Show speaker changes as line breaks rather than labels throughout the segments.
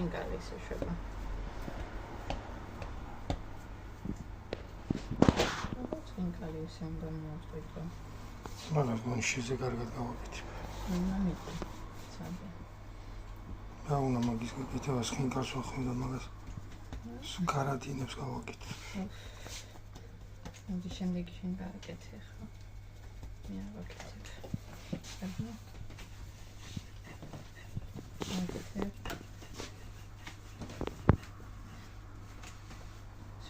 ცხინკალი ისე შვება. ცხინკალი ისე უნდა მოაწყვეტო.
მაგრამ გონშიზე კარგად გავაკეთებ.
მამიტი. ცალკე.
რა უნდა მაგის გაკეთება ცხინკალს ვახმევ და მაგას სკარადინებს გავაკეთებ.
მოდი შემდეგი შენ გააკეთე ხო? მე ავაკეთებ. აბა.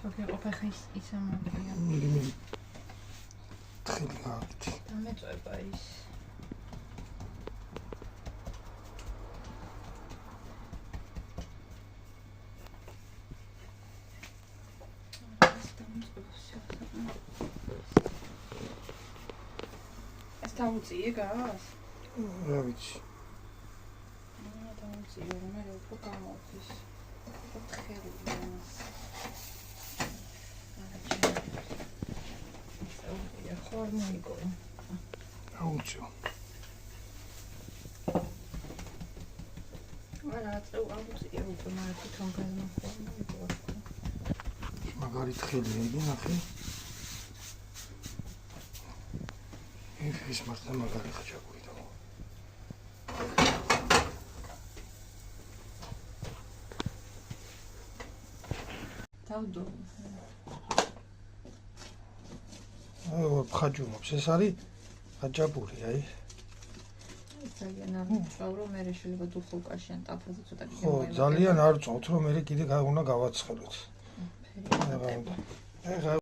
Sokje op een geest iets aan maken.
Middel. Თხილი გააკეთე.
დამეწვება ის. ეს დაუწიე გას?
რა ვიცი.
დაუწიე რომ მე უფრო გამოდის. თხელია. Hormoniko.
აუწიო.
არა, აუწიო, მაგრამ თვითონ განმახორმონიკო.
მაგარი თხილია იგი ნახე. ეს მართლა მაგარი ხაჭაკური და.
დავდო.
აი, ხაჭუმობს. ეს არის ხაჭაპური, აი.
ძალიან არ მწვავ რომ მე შეიძლება დუხოვკაშიან ტაფაზე ცოტა კიდე
ხო, ძალიან არ წავთ რომ მე კიდე უნდა გავაცხელოთ. ეხლა